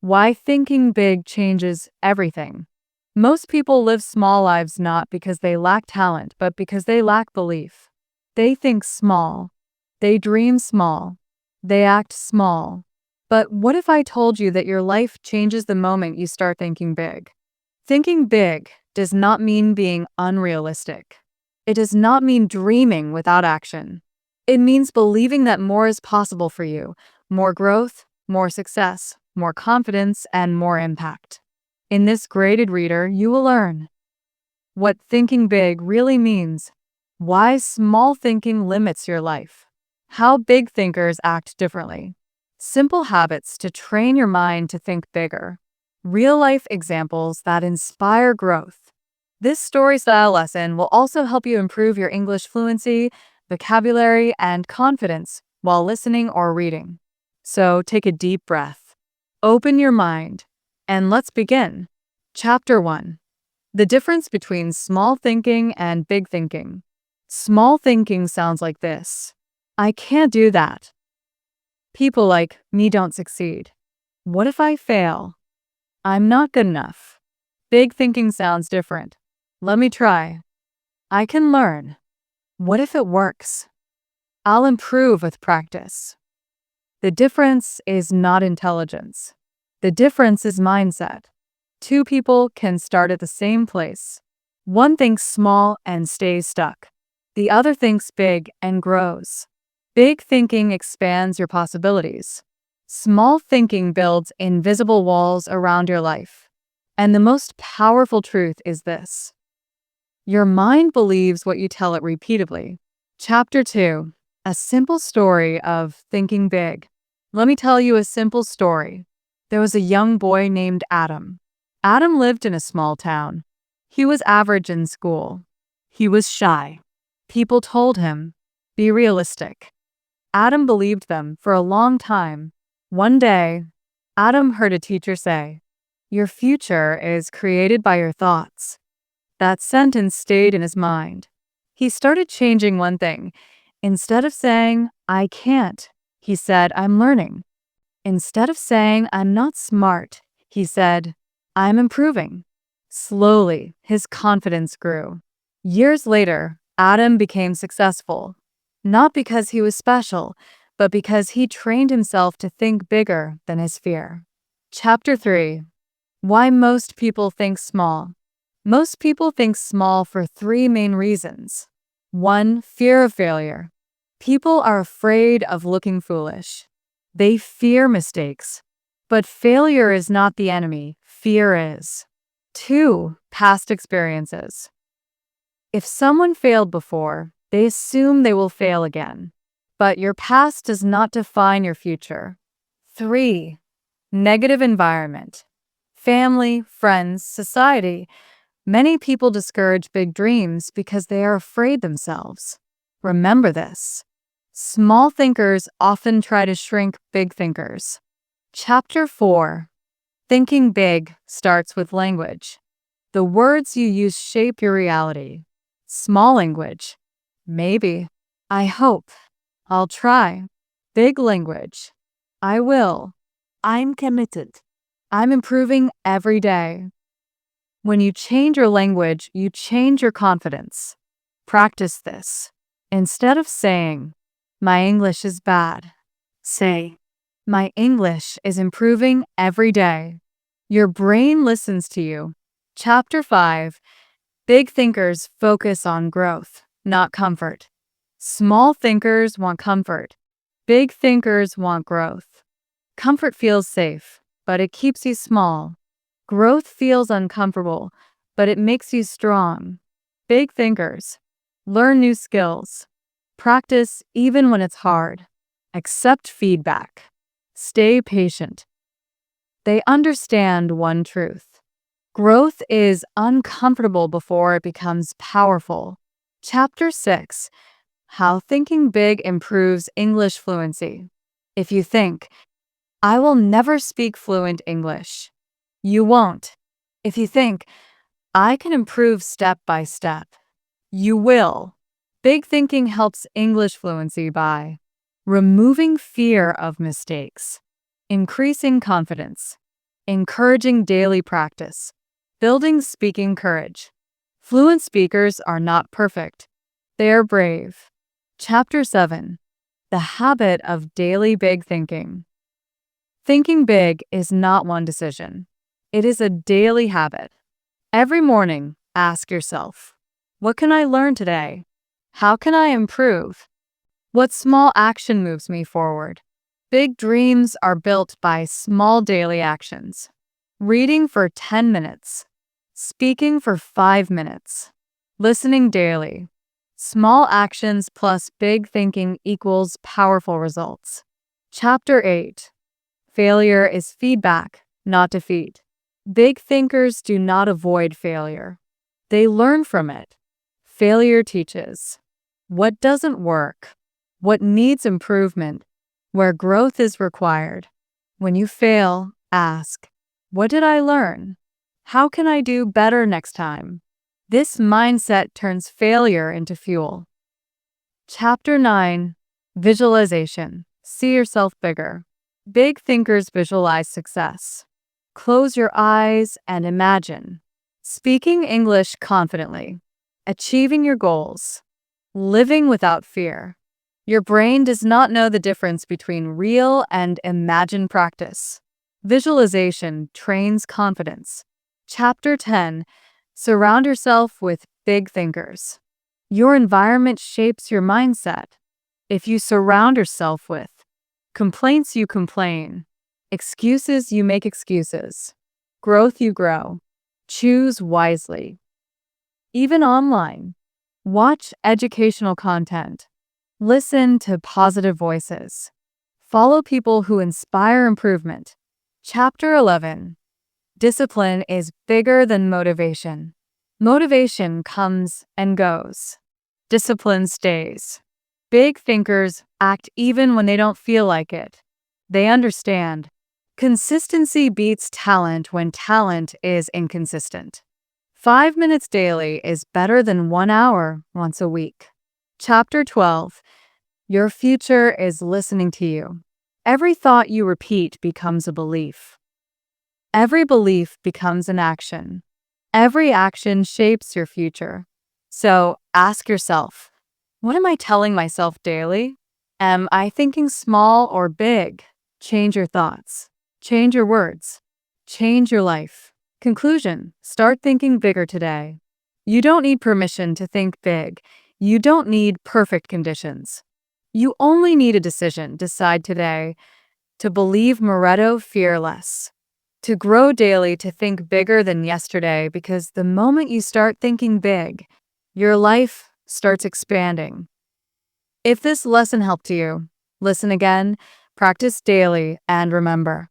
Why thinking big changes everything. Most people live small lives not because they lack talent, but because they lack belief. They think small. They dream small. They act small. But what if I told you that your life changes the moment you start thinking big? Thinking big does not mean being unrealistic. It does not mean dreaming without action. It means believing that more is possible for you, more growth, more success, more confidence, and more impact. In this graded reader, you will learn what thinking big really means, why small thinking limits your life, how big thinkers act differently, simple habits to train your mind to think bigger, real-life examples that inspire growth. This story-style lesson will also help you improve your English fluency, vocabulary, and confidence while listening or reading. So take a deep breath, open your mind, and let's begin. Chapter 1. The difference between small thinking and big thinking. Small thinking sounds like this: I can't do that. People like me don't succeed. What if I fail? I'm not good enough. Big thinking sounds different. Let me try. I can learn. What if it works? I'll improve with practice. The difference is not intelligence. The difference is mindset. Two people can start at the same place. One thinks small and stays stuck. The other thinks big and grows. Big thinking expands your possibilities. Small thinking builds invisible walls around your life. And the most powerful truth is this: your mind believes what you tell it repeatedly. Chapter 2. A simple story of thinking big. Let me tell you a simple story. There was a young boy named Adam. Adam lived in a small town. He was average in school. He was shy. People told him, be realistic. Adam believed them for a long time. One day, Adam heard a teacher say, your future is created by your thoughts. That sentence stayed in his mind. He started changing one thing. Instead of saying, I can't, he said, I'm learning. Instead of saying, I'm not smart, he said, I'm improving. Slowly, his confidence grew. Years later, Adam became successful, not because he was special, but because he trained himself to think bigger than his fear. Chapter 3. Why most people think small. Most people think small for three main reasons. 1. Fear of failure. People are afraid of looking foolish. They fear mistakes. But failure is not the enemy, fear is. 2. Past experiences. If someone failed before, they assume they will fail again. But your past does not define your future. 3. Negative environment. Family, friends, society. Many people discourage big dreams because they are afraid themselves. Remember this. Small thinkers often try to shrink big thinkers. Chapter 4. Thinking big starts with language. The words you use shape your reality. Small language. Maybe. I hope. I'll try. Big language. I will. I'm committed. I'm improving every day. When you change your language, you change your confidence. Practice this. Instead of saying, my English is bad, say, my English is improving every day. Your brain listens to you. Chapter 5. Big thinkers focus on growth, not comfort. Small thinkers want comfort. Big thinkers want growth. Comfort feels safe, but it keeps you small. Growth feels uncomfortable, but it makes you strong. Big thinkers learn new skills. Practice even when it's hard. Accept feedback. Stay patient. They understand one truth. Growth is uncomfortable before it becomes powerful. Chapter 6. How thinking big improves English fluency. If you think, I will never speak fluent English, you won't. If you think, I can improve step by step, you will. Big thinking helps English fluency by removing fear of mistakes, increasing confidence, encouraging daily practice, building speaking courage. Fluent speakers are not perfect. They are brave. Chapter 7. The habit of daily big thinking. Thinking big is not one decision. It is a daily habit. Every morning, ask yourself, what can I learn today? How can I improve? What small action moves me forward? Big dreams are built by small daily actions. Reading for 10 minutes. Speaking for 5 minutes. Listening daily. Small actions plus big thinking equals powerful results. Chapter 8. Failure is feedback, not defeat. Big thinkers do not avoid failure. They learn from it. Failure teaches what doesn't work, what needs improvement, where growth is required. When you fail, ask, what did I learn? How can I do better next time? This mindset turns failure into fuel. Chapter 9. Visualization. See yourself bigger. Big thinkers visualize success. Close your eyes and imagine. Speaking English confidently. Achieving your goals. Living without fear. Your brain does not know the difference between real and imagined practice. Visualization trains confidence. Chapter 10. Surround yourself with big thinkers. Your environment shapes your mindset. If you surround yourself with complaints, you complain. Excuses, you make excuses. Growth, you grow. Choose wisely. Even online. Watch educational content. Listen to positive voices. Follow people who inspire improvement. Chapter 11. Discipline is bigger than motivation. Motivation comes and goes. Discipline stays. Big thinkers act even when they don't feel like it. They understand. Consistency beats talent when talent is inconsistent. 5 minutes daily is better than 1 hour once a week. Chapter 12. Your future is listening to you. Every thought you repeat becomes a belief. Every belief becomes an action. Every action shapes your future. So ask yourself, what am I telling myself daily? Am I thinking small or big? Change your thoughts. Change your words. Change your life. Conclusion: start thinking bigger today. You don't need permission to think big. You don't need perfect conditions. You only need a decision. Decide today to believe Moretto fearless. To grow daily, to think bigger than yesterday, because the moment you start thinking big, your life starts expanding. If this lesson helped you, listen again, practice daily, and remember,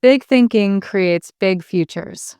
big thinking creates big futures.